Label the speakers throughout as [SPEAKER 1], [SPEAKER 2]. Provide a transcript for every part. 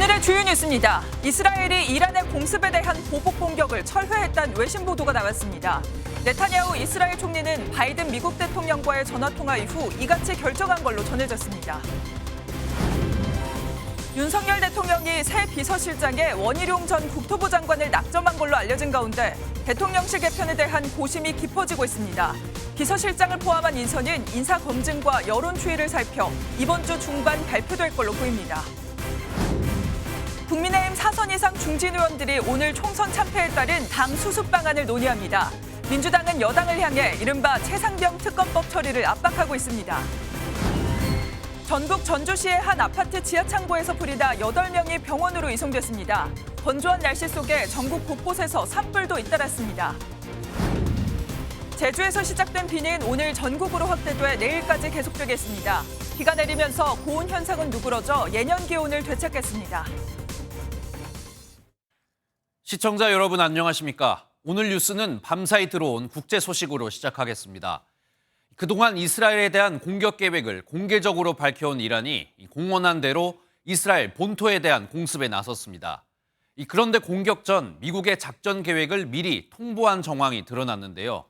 [SPEAKER 1] 오늘의 주요 뉴스입니다. 이스라엘이 이란의 공습에 대한 보복 공격을 철회했다는 외신 보도가 나왔습니다. 네타냐후 이스라엘 총리는 바이든 미국 대통령과의 전화통화 이후 이같이 결정한 걸로 전해졌습니다. 윤석열 대통령이 새 비서실장에 원희룡 전 국토부 장관을 낙점한 걸로 알려진 가운데 대통령실 개편에 대한 고심이 깊어지고 있습니다. 비서실장을 포함한 인선은 인사검증과 여론추이를 살펴 이번 주 중반 발표될 걸로 보입니다. 국민의힘 4선 이상 중진 의원들이 오늘 총선 참패에 따른 당 수습 방안을 논의합니다. 민주당은 여당을 향해 이른바 최상병 특검법 처리를 압박하고 있습니다. 전북 전주시의 한 아파트 지하 창고에서 풀리다 8명이 병원으로 이송됐습니다. 건조한 날씨 속에 전국 곳곳에서 산불도 잇따랐습니다. 제주에서 시작된 비는 오늘 전국으로 확대돼 내일까지 계속되겠습니다. 비가 내리면서 고온 현상은 누그러져 예년 기온을 되찾겠습니다.
[SPEAKER 2] 시청자 여러분 안녕하십니까? 오늘 뉴스는 밤사이 들어온 국제 소식으로 시작하겠습니다. 그동안 이스라엘에 대한 공격 계획을 공개적으로 밝혀온 이란이 공언한 대로 이스라엘 본토에 대한 공습에 나섰습니다. 그런데 공격 전 미국의 작전 계획을 미리 통보한 정황이 드러났는데요.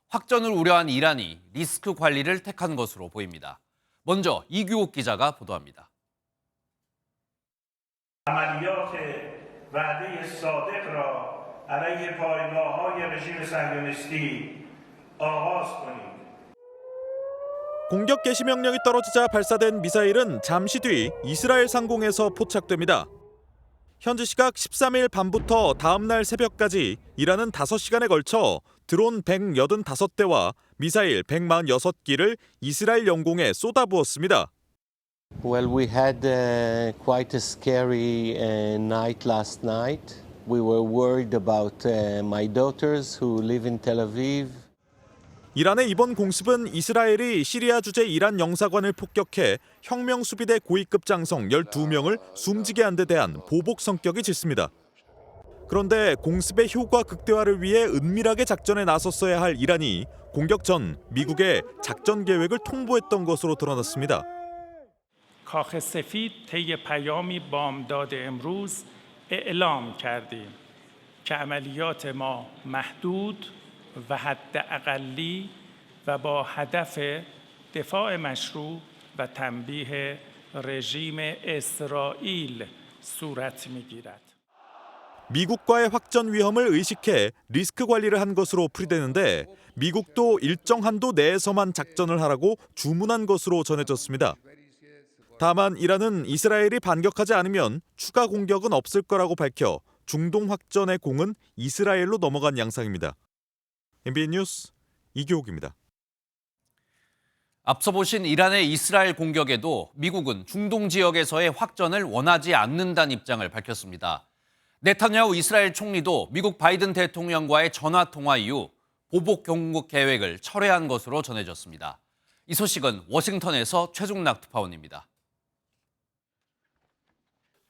[SPEAKER 2] 확전을 우려한 이란이 리스크 관리를 택한 것으로 보입니다. 먼저 이규옥 기자가 보도합니다.
[SPEAKER 3] وعده صادق را علیه پایگاه‌های رژیم صهیونیستی آغاز کنید.
[SPEAKER 4] 공격 개시 명령이 떨어지자 발사된 미사일은 잠시 뒤 이스라엘 상공에서 포착됩니다. 현지 시각 13일 밤부터 다음 날 새벽까지 이란은 5시간에 걸쳐 드론 185대와 미사일 146기를 이스라엘 영공에 쏟아부었습니다.
[SPEAKER 5] Well, we had quite a scary night last night. We were worried about my daughters who live in Tel Aviv.
[SPEAKER 4] 이란의 이번 공습은 이스라엘이 시리아 주재 이란 영사관을 폭격해 혁명 수비대 고위급 장성 12명을 숨지게 한 데 대한 보복 성격이 짙습니다. 그런데 공습의 효과 극대화를 위해 은밀하게 작전에 나섰어야 할 이란이 공격 전 미국에 작전 계획을 통보했던 것으로 드러났습니다.
[SPEAKER 6] کاخ سفید طی پیامی بامداد امروز اعلام کردیم که عملیات ما محدود و حداقلی و با هدف دفاع مشروع و تنبیه رژیم اسرائیل صورت می‌گیرد.
[SPEAKER 4] 미국과의 확전 위험을 의식해 리스크 관리를 한 것으로 풀이되는데 미국도 일정 한도 내에서만 작전을 하라고 주문한 것으로 전해졌습니다. 다만 이란은 이스라엘이 반격하지 않으면 추가 공격은 없을 거라고 밝혀 중동 확전의 공은 이스라엘로 넘어간 양상입니다. MBN 뉴스 이규옥입니다.
[SPEAKER 2] 앞서 보신 이란의 이스라엘 공격에도 미국은 중동 지역에서의 확전을 원하지 않는다는 입장을 밝혔습니다. 네타냐후 이스라엘 총리도 미국 바이든 대통령과의 전화통화 이후 보복 공격 계획을 철회한 것으로 전해졌습니다. 이 소식은 워싱턴에서 최중락 특파원입니다.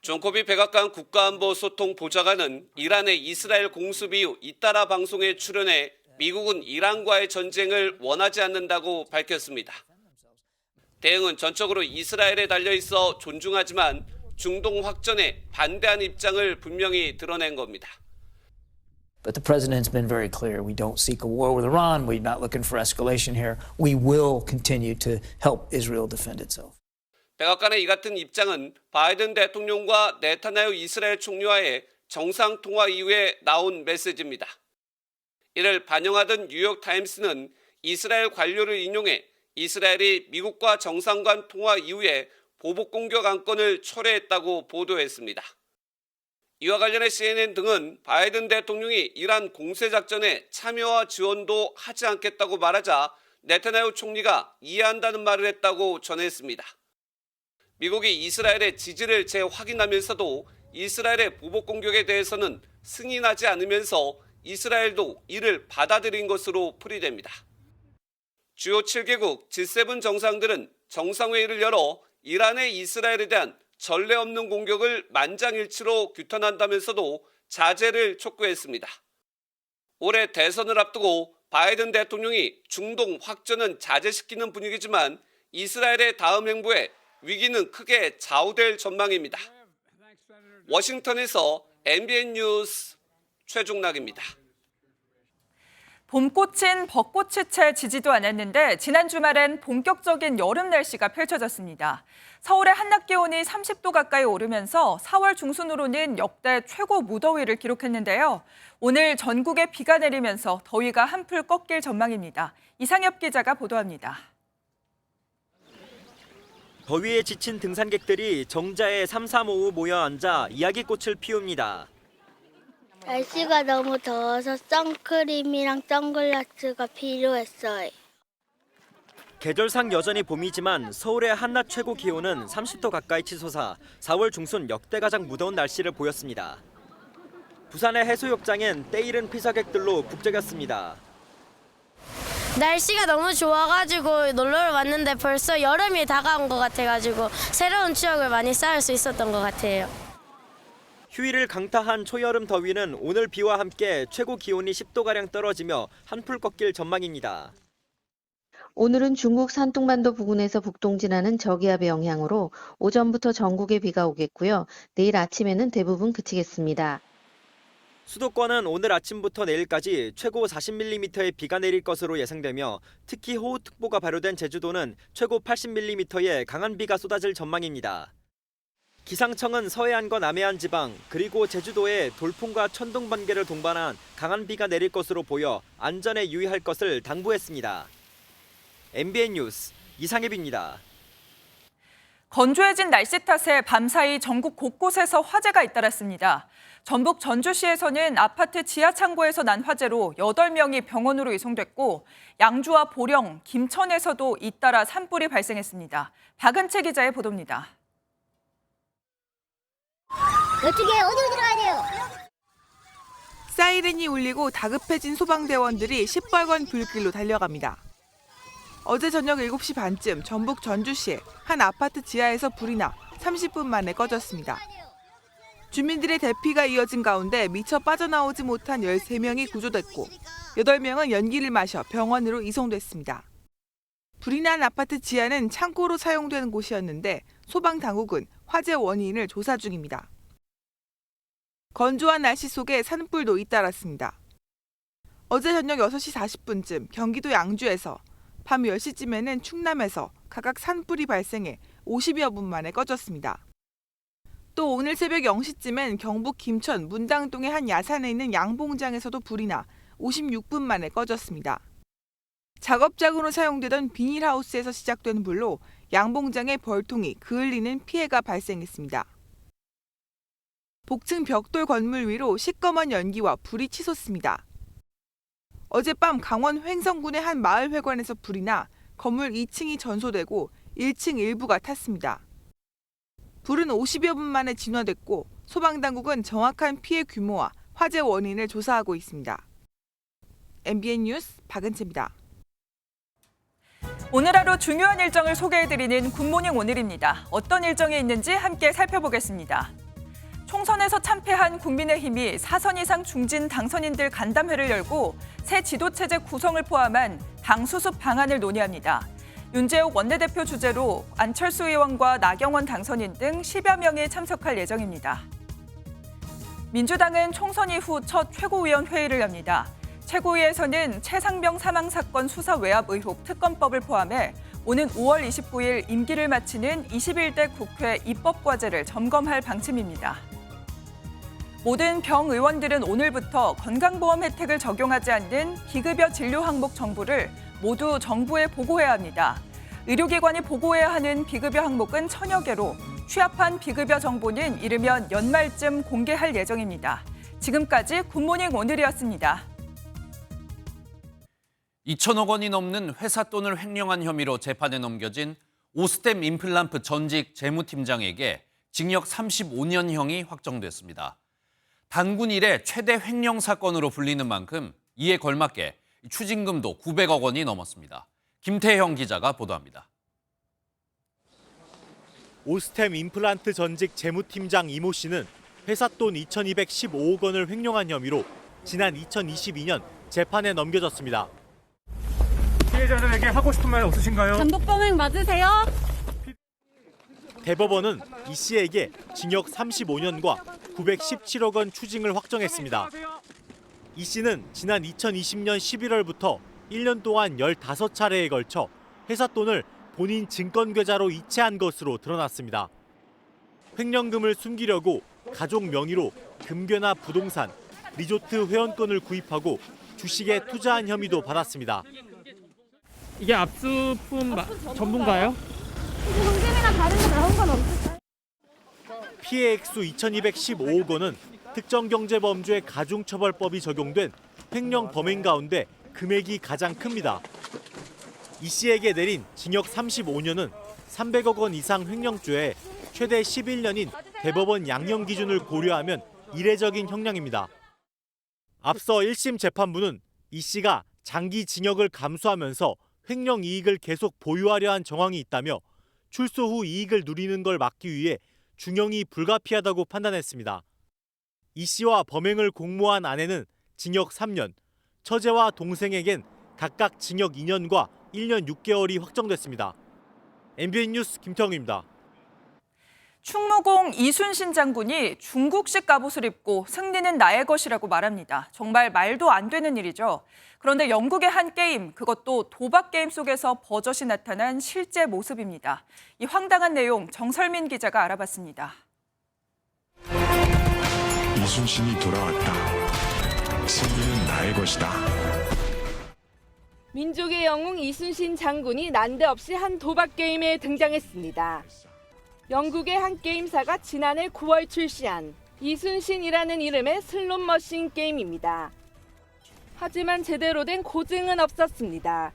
[SPEAKER 7] 존 코비 백악관 국가안보소통 보좌관은 이란의 이스라엘 공습 이후 잇따라 방송에 출연해 미국은 이란과의 전쟁을 원하지 않는다고 밝혔습니다. 대응은 전적으로 이스라엘에 달려있어 존중하지만 중동 확전에 반대하는 입장을 분명히 드러낸 겁니다.
[SPEAKER 8] But the president has been very clear. We don't seek a war with Iran. We're not looking for escalation here. We will continue to help Israel defend itself.
[SPEAKER 7] 백악관의 이 같은 입장은 바이든 대통령과 네타냐후 이스라엘 총리와의 정상통화 이후에 나온 메시지입니다. 이를 반영하던 뉴욕타임스는 이스라엘 관료를 인용해 이스라엘이 미국과 정상간 통화 이후에 보복 공격 안건을 철회했다고 보도했습니다. 이와 관련해 CNN 등은 바이든 대통령이 이란 공세작전에 참여와 지원도 하지 않겠다고 말하자 네타냐후 총리가 이해한다는 말을 했다고 전했습니다. 미국이 이스라엘의 지지를 재확인하면서도 이스라엘의 보복 공격에 대해서는 승인하지 않으면서 이스라엘도 이를 받아들인 것으로 풀이됩니다. 주요 7개국 G7 정상들은 정상회의를 열어 이란의 이스라엘에 대한 전례 없는 공격을 만장일치로 규탄한다면서도 자제를 촉구했습니다. 올해 대선을 앞두고 바이든 대통령이 중동 확전은 자제시키는 분위기지만 이스라엘의 다음 행보에 위기는 크게 좌우될 전망입니다. 워싱턴에서 MBN 뉴스 최종락입니다.
[SPEAKER 1] 봄꽃인 벚꽃이 채 지지도 않았는데 지난 주말엔 본격적인 여름 날씨가 펼쳐졌습니다. 서울의 한낮 기온이 30도 가까이 오르면서 4월 중순으로는 역대 최고 무더위를 기록했는데요. 오늘 전국에 비가 내리면서 더위가 한풀 꺾일 전망입니다. 이상엽 기자가 보도합니다.
[SPEAKER 9] 더위에 지친 등산객들이 정자에 3355 모여 앉아 이야기꽃을 피웁니다.
[SPEAKER 10] 날씨가 너무 더워서 선크림이랑 선글라스가 필요했어요.
[SPEAKER 9] 계절상 여전히 봄이지만 서울의 한낮 최고 기온은 30도 가까이 치솟아 4월 중순 역대 가장 무더운 날씨를 보였습니다. 부산의 해수욕장엔 때이른 피서객들로 북적였습니다.
[SPEAKER 10] 날씨가 너무 좋아가지고 놀러를 왔는데 벌써 여름이 다가온 것 같아가지고 새로운 추억을 많이 쌓을 수 있었던 것 같아요.
[SPEAKER 9] 휴일을 강타한 초여름 더위는 오늘 비와 함께 최고 기온이 10도가량 떨어지며 한풀 꺾일 전망입니다.
[SPEAKER 11] 오늘은 중국 산둥반도 부근에서 북동진하는 저기압의 영향으로 오전부터 전국에 비가 오겠고요. 내일 아침에는 대부분 그치겠습니다.
[SPEAKER 9] 수도권은 오늘 아침부터 내일까지 최고 40mm의 비가 내릴 것으로 예상되며 특히 호우특보가 발효된 제주도는 최고 80mm의 강한 비가 쏟아질 전망입니다. 기상청은 서해안과 남해안 지방 그리고 제주도에 돌풍과 천둥 번개를 동반한 강한 비가 내릴 것으로 보여 안전에 유의할 것을 당부했습니다. MBN 뉴스 이상엽입니다.
[SPEAKER 1] 건조해진 날씨 탓에 밤사이 전국 곳곳에서 화재가 잇따랐습니다. 전북 전주시에서는 아파트 지하 창고에서 난 화재로 8명이 병원으로 이송됐고 양주와 보령, 김천에서도 잇따라 산불이 발생했습니다. 박은채 기자의 보도입니다.
[SPEAKER 10] 어떻게 어디로 들어가야 돼요?
[SPEAKER 12] 사이렌이 울리고 다급해진 소방대원들이 시뻘건 불길로 달려갑니다. 어제 저녁 7시 반쯤 전북 전주시의 한 아파트 지하에서 불이 나 30분 만에 꺼졌습니다. 주민들의 대피가 이어진 가운데 미처 빠져나오지 못한 13명이 구조됐고 8명은 연기를 마셔 병원으로 이송됐습니다. 불이 난 아파트 지하는 창고로 사용되는 곳이었는데 소방당국은 화재 원인을 조사 중입니다. 건조한 날씨 속에 산불도 잇따랐습니다. 어제 저녁 6시 40분쯤 경기도 양주에서 밤 10시쯤에는 충남에서 각각 산불이 발생해 50여 분 만에 꺼졌습니다. 또 오늘 새벽 0시쯤엔 경북 김천 문당동의 한 야산에 있는 양봉장에서도 불이 나 56분 만에 꺼졌습니다. 작업장으로 사용되던 비닐하우스에서 시작된 불로 양봉장의 벌통이 그을리는 피해가 발생했습니다. 복층 벽돌 건물 위로 시꺼먼 연기와 불이 치솟습니다. 어젯밤 강원 횡성군의 한 마을 회관에서 불이 나 건물 2층이 전소되고 1층 일부가 탔습니다. 불은 50여 분 만에 진화됐고 소방당국은 정확한 피해 규모와 화재 원인을 조사하고 있습니다. MBN 뉴스 박은채입니다.
[SPEAKER 1] 오늘 하루 중요한 일정을 소개해드리는 굿모닝 오늘입니다. 어떤 일정이 있는지 함께 살펴보겠습니다. 총선에서 참패한 국민의힘이 4선 이상 중진 당선인들 간담회를 열고 새 지도체제 구성을 포함한 당 수습 방안을 논의합니다. 윤재욱 원내대표 주재로 안철수 의원과 나경원 당선인 등 10여 명이 참석할 예정입니다. 민주당은 총선 이후 첫 최고위원 회의를 엽니다. 최고위에서는 최상병 사망 사건 수사 외압 의혹 특검법을 포함해 오는 5월 29일 임기를 마치는 21대 국회 입법과제를 점검할 방침입니다. 모든 병 의원들은 오늘부터 건강보험 혜택을 적용하지 않는 비급여 진료 항목 정보를 모두 정부에 보고해야 합니다. 의료기관이 보고해야 하는 비급여 항목은 1000여 개로 취합한 비급여 정보는 이르면 연말쯤 공개할 예정입니다. 지금까지 굿모닝 오늘이었습니다.
[SPEAKER 2] 2천억 원이 넘는 회사 돈을 횡령한 혐의로 재판에 넘겨진 오스템 임플란트 전직 재무팀장에게 징역 35년형이 확정됐습니다. 단군 이래 최대 횡령 사건으로 불리는 만큼 이에 걸맞게 추징금도 900억 원이 넘었습니다. 김태형 기자가 보도합니다.
[SPEAKER 13] 오스템 임플란트 전직 재무팀장 이모 씨는 회사 돈 2,215억 원을 횡령한 혐의로 지난 2022년 재판에 넘겨졌습니다.
[SPEAKER 14] 피해자들에게 하고 싶은 말 없으신가요?
[SPEAKER 15] 단독범행 맞으세요?
[SPEAKER 13] 대법원은 이 씨에게 징역 35년과 917억 원 추징을 확정했습니다. 이 씨는 지난 2020년 11월부터 1년 동안 15차례에 걸쳐 회사 돈을 본인 증권 계좌로 이체한 것으로 드러났습니다. 횡령금을 숨기려고 가족 명의로 금괴나 부동산, 리조트 회원권을 구입하고 주식에 투자한 혐의도 받았습니다.
[SPEAKER 14] 이게 압수품 전부인가요?
[SPEAKER 10] 공금이나 다른 거 나온 건 없을까요?
[SPEAKER 13] 피해 액수 2,215억 원은 특정경제범죄 가중처벌법이 적용된 횡령 범행 가운데 금액이 가장 큽니다. 이 씨에게 내린 징역 35년은 300억 원 이상 횡령죄에 최대 11년인 대법원 양형 기준을 고려하면 이례적인 형량입니다. 앞서 1심 재판부는 이 씨가 장기 징역을 감수하면서 횡령 이익을 계속 보유하려 한 정황이 있다며 출소 후 이익을 누리는 걸 막기 위해 중형이 불가피하다고 판단했습니다. 이 씨와 범행을 공모한 아내는 징역 3년, 처제와 동생에겐 각각 징역 2년과 1년 6개월이 확정됐습니다. MBN 뉴스 김태형입니다.
[SPEAKER 1] 충무공 이순신 장군이 중국식 갑옷을 입고 승리는 나의 것이라고 말합니다. 정말 말도 안 되는 일이죠. 그런데 영국의 한 게임, 그것도 도박 게임 속에서 버젓이 나타난 실제 모습입니다. 이 황당한 내용 정설민 기자가 알아봤습니다.
[SPEAKER 15] 이순신이 돌아왔다. 승리는 나의 것이다.
[SPEAKER 16] 민족의 영웅 이순신 장군이 난데없이 한 도박 게임에 등장했습니다. 영국의 한 게임사가 지난해 9월 출시한 이순신이라는 이름의 슬롯머신 게임입니다. 하지만 제대로 된 고증은 없었습니다.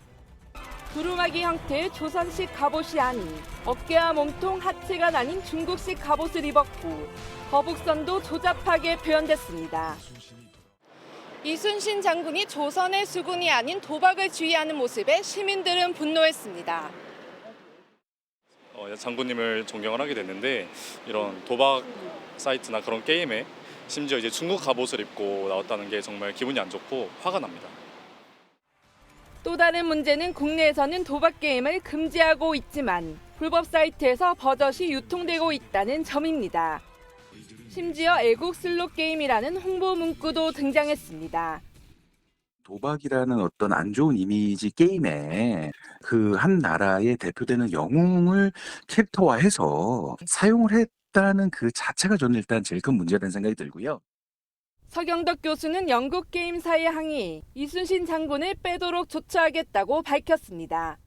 [SPEAKER 16] 두루마기 형태의 조선식 갑옷이 아닌 어깨와 몸통, 하체가 나뉜 중국식 갑옷을 입었고 거북선도 조잡하게 표현됐습니다. 이순신 장군이 조선의 수군이 아닌 도박을 주의하는 모습에 시민들은 분노했습니다.
[SPEAKER 17] 장군님을 존경을 하게 됐는데 이런 도박 사이트나 그런 게임에 심지어 이제 중국 갑옷을 입고 나왔다는 게 정말 기분이 안 좋고 화가 납니다.
[SPEAKER 16] 또 다른 문제는 국내에서는 도박 게임을 금지하고 있지만 불법 사이트에서 버젓이 유통되고 있다는 점입니다. 심지어 애국 슬롯 게임이라는 홍보 문구도 등장했습니다.
[SPEAKER 18] 도박이라는 어떤 안 좋은 이미지 게임에 그 한 나라의 대표되는 영웅을 캐릭터화해서 사용을 했다는 그 자체가 저는 일단 제일 큰 문제라는 생각이 들고요.
[SPEAKER 16] 서경덕 교수는 영국 게임사에 항의, 이순신 장군을 빼도록 조처하겠다고 밝혔습니다.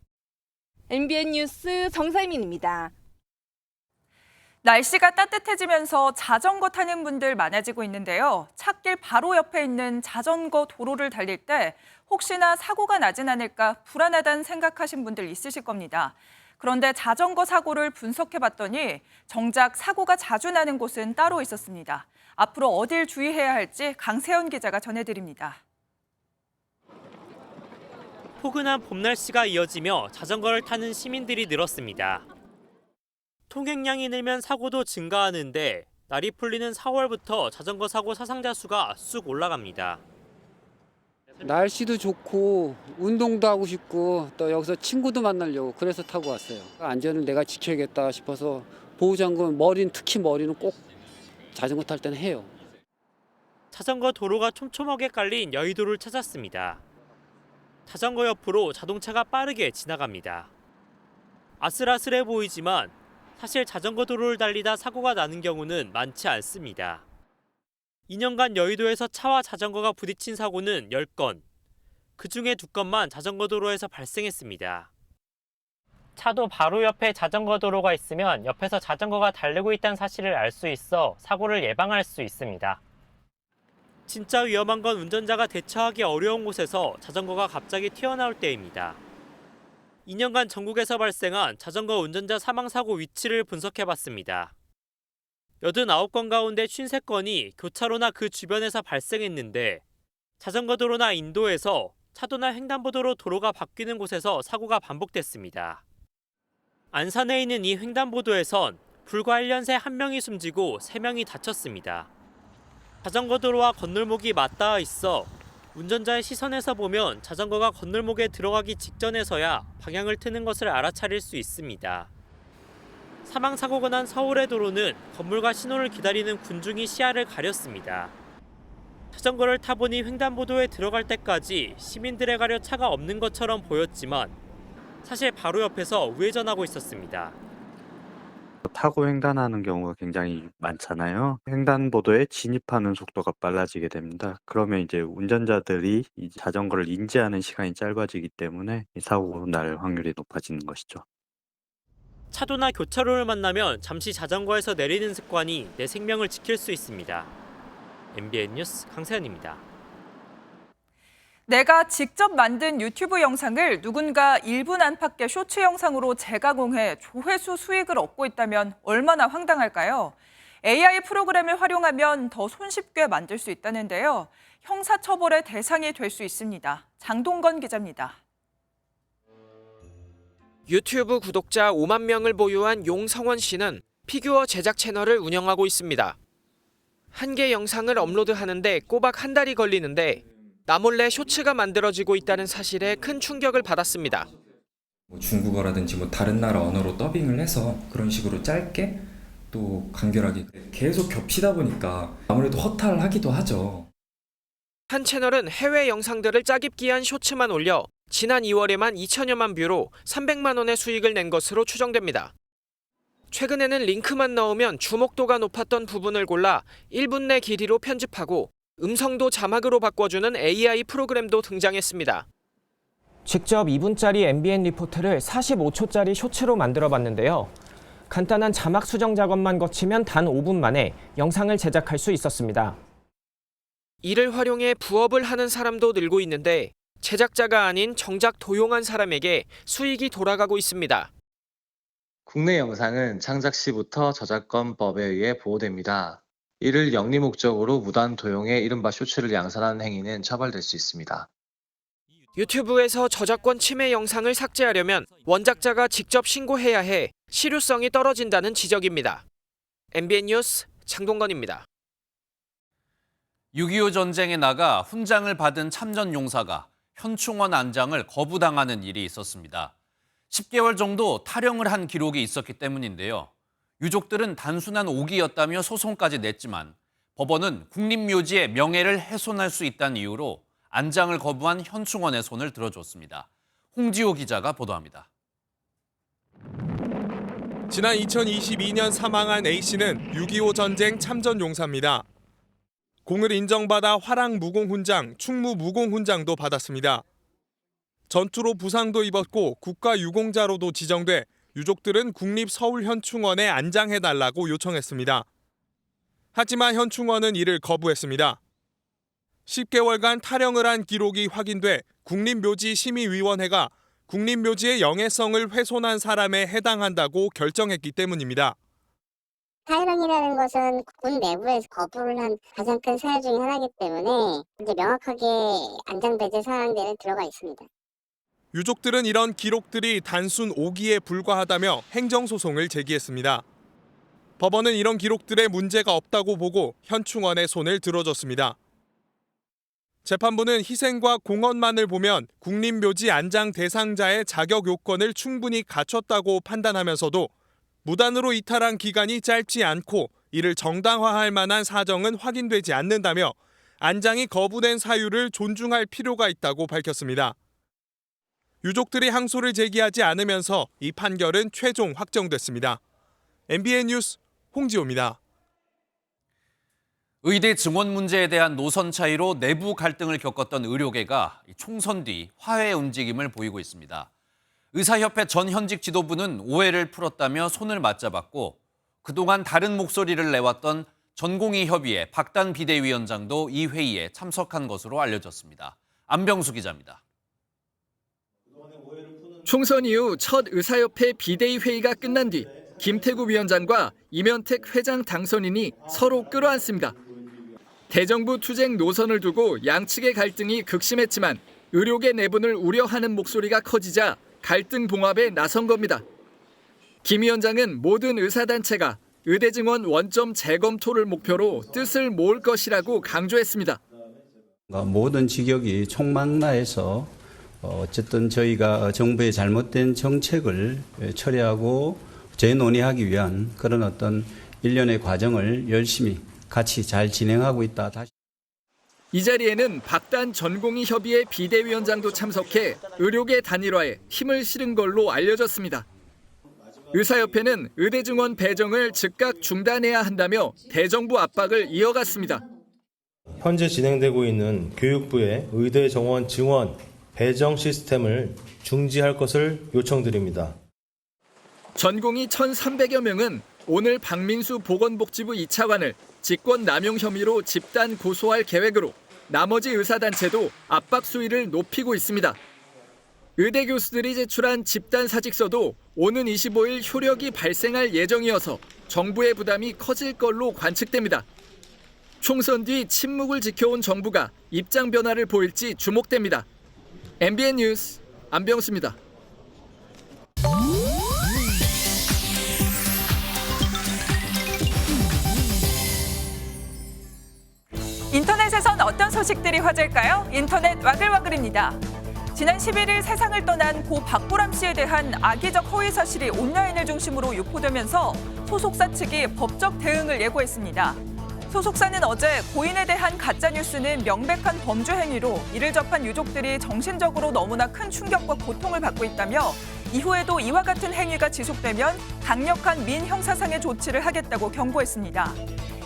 [SPEAKER 16] MBN 뉴스 정살민입니다.
[SPEAKER 1] 날씨가 따뜻해지면서 자전거 타는 분들 많아지고 있는데요. 찻길 바로 옆에 있는 자전거 도로를 달릴 때 혹시나 사고가 나진 않을까 불안하다는 생각하신 분들 있으실 겁니다. 그런데 자전거 사고를 분석해봤더니 정작 사고가 자주 나는 곳은 따로 있었습니다. 앞으로 어딜 주의해야 할지 강세현 기자가 전해드립니다.
[SPEAKER 19] 포근한 봄 날씨가 이어지며 자전거를 타는 시민들이 늘었습니다. 통행량이 늘면 사고도 증가하는데 날이 풀리는 4월부터 자전거 사고 사상자 수가 쑥 올라갑니다.
[SPEAKER 20] 날씨도 좋고 운동도 하고 싶고 또 여기서 친구도 만나려고 그래서 타고 왔어요. 안전을 내가 지켜야겠다 싶어서 보호장구, 특히 머리는 꼭 자전거 탈 때는 해요.
[SPEAKER 19] 자전거 도로가 촘촘하게 깔린 여의도를 찾았습니다. 자전거 옆으로 자동차가 빠르게 지나갑니다. 아슬아슬해 보이지만 사실 자전거 도로를 달리다 사고가 나는 경우는 많지 않습니다. 2년간 여의도에서 차와 자전거가 부딪힌 사고는 10건, 그중에 2건만 자전거 도로에서 발생했습니다. 차도 바로 옆에 자전거 도로가 있으면 옆에서 자전거가 달리고 있다는 사실을 알 수 있어 사고를 예방할 수 있습니다. 진짜 위험한 건 운전자가 대처하기 어려운 곳에서 자전거가 갑자기 튀어나올 때입니다. 2년간 전국에서 발생한 자전거 운전자 사망사고 위치를 분석해봤습니다. 89건 가운데 53건이 교차로나 그 주변에서 발생했는데 자전거 도로나 인도에서 차도나 횡단보도로 도로가 바뀌는 곳에서 사고가 반복됐습니다. 안산에 있는 이 횡단보도에선 불과 1년 새 1명이 숨지고 3명이 다쳤습니다. 자전거 도로와 건널목이 맞닿아 있어 운전자의 시선에서 보면 자전거가 건널목에 들어가기 직전에서야 방향을 트는 것을 알아차릴 수 있습니다. 사망 사고가 난 서울의 도로는 건물과 신호를 기다리는 군중이 시야를 가렸습니다. 자전거를 타보니 횡단보도에 들어갈 때까지 시민들에 가려 차가 없는 것처럼 보였지만 사실 바로 옆에서 우회전하고 있었습니다.
[SPEAKER 21] 타고 횡단하는 경우가 굉장히 많잖아요. 횡단보도에 진입하는 속도가 빨라지게 됩니다. 그러면 이제 운전자들이 이 자전거를 인지하는 시간이 짧아지기 때문에 사고가 날 확률이 높아지는 것이죠.
[SPEAKER 19] 차도나 교차로를 만나면 잠시 자전거에서 내리는 습관이 내 생명을 지킬 수 있습니다. MBN 뉴스 강세현입니다.
[SPEAKER 1] 내가 직접 만든 유튜브 영상을 누군가 1분 안팎의 쇼츠 영상으로 재가공해 조회수 수익을 얻고 있다면 얼마나 황당할까요? AI 프로그램을 활용하면 더 손쉽게 만들 수 있다는데요. 형사처벌의 대상이 될 수 있습니다. 장동건 기자입니다.
[SPEAKER 22] 유튜브 구독자 5만 명을 보유한 용성원 씨는 피규어 제작 채널을 운영하고 있습니다. 한 개 영상을 업로드하는데 꼬박 한 달이 걸리는데 나몰래 쇼츠가 만들어지고 있다는 사실에 큰 충격을 받았습니다.
[SPEAKER 23] 중국어라든지 다른 나라 언어로 더빙을 해서 그런 식으로 짧게 또 간결하게 계속 겹치다 보니까 아무래도 허탈하기도 하죠.
[SPEAKER 22] 한 채널은 해외 영상들을 짜깁기한 쇼츠만 올려 지난 2월에만 2천여만 뷰로 300만 원의 수익을 낸 것으로 추정됩니다. 최근에는 링크만 넣으면 주목도가 높았던 부분을 골라 1분 내 길이로 편집하고 음성도 자막으로 바꿔주는 AI 프로그램도 등장했습니다.
[SPEAKER 24] 직접 2분짜리 MBN 리포트를 45초짜리 쇼츠로 만들어봤는데요. 간단한 자막 수정 작업만 거치면 단 5분 만에 영상을 제작할 수 있었습니다.
[SPEAKER 22] 이를 활용해 부업을 하는 사람도 늘고 있는데 제작자가 아닌 정작 도용한 사람에게 수익이 돌아가고 있습니다.
[SPEAKER 25] 국내 영상은 창작 시부터 저작권법에 의해 보호됩니다. 이를 영리 목적으로 무단 도용해 이른바 쇼츠를 양산하는 행위는 처벌될 수 있습니다.
[SPEAKER 22] 유튜브에서 저작권 침해 영상을 삭제하려면 원작자가 직접 신고해야 해 실효성이 떨어진다는 지적입니다. MBN 뉴스 장동건입니다.
[SPEAKER 2] 6.25 전쟁에 나가 훈장을 받은 참전용사가 현충원 안장을 거부당하는 일이 있었습니다. 10개월 정도 탈영을 한 기록이 있었기 때문인데요. 유족들은 단순한 오기였다며 소송까지 냈지만 법원은 국립묘지의 명예를 훼손할 수 있다는 이유로 안장을 거부한 현충원의 손을 들어줬습니다. 홍지호 기자가 보도합니다.
[SPEAKER 26] 지난 2022년 사망한 A씨는 6.25 전쟁 참전용사입니다. 공을 인정받아 화랑무공훈장, 충무무공훈장도 받았습니다. 전투로 부상도 입었고 국가유공자로도 지정돼 유족들은 국립서울현충원에 안장해달라고 요청했습니다. 하지만 현충원은 이를 거부했습니다. 10개월간 탈영을 한 기록이 확인돼 국립묘지심의위원회가 국립묘지의 영예성을 훼손한 사람에 해당한다고 결정했기 때문입니다.
[SPEAKER 27] 탈영이라는 것은 군 내부에서 거부를 한 가장 큰 사유 중에 하나이기 때문에 이제 명확하게 안장배제 사항들에 들어가 있습니다.
[SPEAKER 26] 유족들은 이런 기록들이 단순 오기에 불과하다며 행정소송을 제기했습니다. 법원은 이런 기록들에 문제가 없다고 보고 현충원의 손을 들어줬습니다. 재판부는 희생과 공헌만을 보면 국립묘지 안장 대상자의 자격 요건을 충분히 갖췄다고 판단하면서도 무단으로 이탈한 기간이 짧지 않고 이를 정당화할 만한 사정은 확인되지 않는다며 안장이 거부된 사유를 존중할 필요가 있다고 밝혔습니다. 유족들이 항소를 제기하지 않으면서 이 판결은 최종 확정됐습니다. MBN 뉴스 홍지호입니다.
[SPEAKER 2] 의대 증원 문제에 대한 노선 차이로 내부 갈등을 겪었던 의료계가 총선 뒤 화해 움직임을 보이고 있습니다. 의사협회 전 현직 지도부는 오해를 풀었다며 손을 맞잡았고 그동안 다른 목소리를 내왔던 전공의협의회 박단 비대위원장도 이 회의에 참석한 것으로 알려졌습니다. 안병수 기자입니다.
[SPEAKER 28] 총선 이후 첫 의사협회 비대위 회의가 끝난 뒤 김태구 위원장과 이면택 회장 당선인이 서로 끌어안습니다. 대정부 투쟁 노선을 두고 양측의 갈등이 극심했지만 의료계 내분을 우려하는 목소리가 커지자 갈등 봉합에 나선 겁니다. 김 위원장은 모든 의사단체가 의대 증원 원점 재검토를 목표로 뜻을 모을 것이라고 강조했습니다.
[SPEAKER 29] 모든 직역이 총망라해서 어쨌든 저희가 정부의 잘못된 정책을 처리하고 재논의하기 위한 그런 어떤 일련의 과정을 열심히 같이 잘 진행하고 있다.
[SPEAKER 28] 이 자리에는 박단 전공의 협의회 비대위원장도 참석해 의료계 단일화에 힘을 실은 걸로 알려졌습니다. 의사협회는 의대 증원 배정을 즉각 중단해야 한다며 대정부 압박을 이어갔습니다.
[SPEAKER 3] 현재 진행되고 있는 교육부의 의대 정원 증원 배정 시스템을 중지할 것을 요청드립니다.
[SPEAKER 28] 전공의 1,300여 명은 오늘 박민수 보건복지부 2차관을 직권 남용 혐의로 집단 고소할 계획으로 나머지 의사단체도 압박 수위를 높이고 있습니다. 의대 교수들이 제출한 집단 사직서도 오는 25일 효력이 발생할 예정이어서 정부의 부담이 커질 걸로 관측됩니다. 총선 뒤 침묵을 지켜온 정부가 입장 변화를 보일지 주목됩니다. MBN 뉴스 안병수입니다.
[SPEAKER 1] 인터넷에선 어떤 소식들이 화제일까요? 인터넷 와글와글입니다. 지난 11일 세상을 떠난 고 박보람 씨에 대한 악의적 허위 사실이 온라인을 중심으로 유포되면서 소속사 측이 법적 대응을 예고했습니다. 소속사는 어제 고인에 대한 가짜뉴스는 명백한 범죄 행위로 이를 접한 유족들이 정신적으로 너무나 큰 충격과 고통을 받고 있다며 이후에도 이와 같은 행위가 지속되면 강력한 민형사상의 조치를 하겠다고 경고했습니다.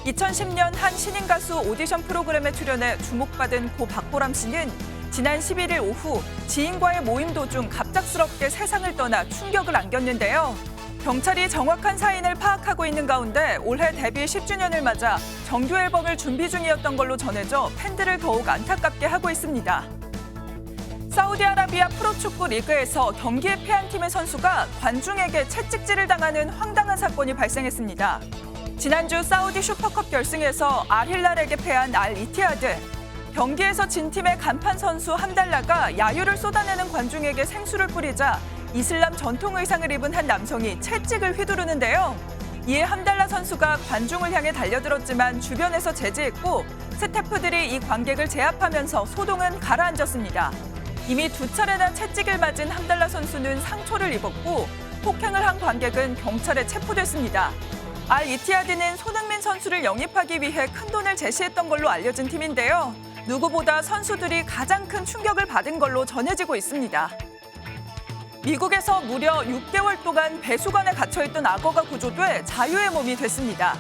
[SPEAKER 1] 2010년 한 신인 가수 오디션 프로그램에 출연해 주목받은 고 박보람 씨는 지난 11일 오후 지인과의 모임 도중 갑작스럽게 세상을 떠나 충격을 안겼는데요. 경찰이 정확한 사인을 파악하고 있는 가운데 올해 데뷔 10주년을 맞아 정규 앨범을 준비 중이었던 걸로 전해져 팬들을 더욱 안타깝게 하고 있습니다. 사우디아라비아 프로축구 리그에서 경기에 패한 팀의 선수가 관중에게 채찍질을 당하는 황당한 사건이 발생했습니다. 지난주 사우디 슈퍼컵 결승에서 알힐랄에게 패한 알 이티하드. 경기에서 진 팀의 간판 선수 함달라가 야유를 쏟아내는 관중에게 생수를 뿌리자 이슬람 전통 의상을 입은 한 남성이 채찍을 휘두르는데요. 이에 함달라 선수가 관중을 향해 달려들었지만 주변에서 제지했고 스태프들이 이 관객을 제압하면서 소동은 가라앉았습니다. 이미 2차례나 채찍을 맞은 함달라 선수는 상처를 입었고 폭행을 한 관객은 경찰에 체포됐습니다. 알 이티하드는 손흥민 선수를 영입하기 위해 큰돈을 제시했던 걸로 알려진 팀인데요. 누구보다 선수들이 가장 큰 충격을 받은 걸로 전해지고 있습니다. 미국에서 무려 6개월 동안 배수관에 갇혀있던 악어가 구조돼 자유의 몸이 됐습니다.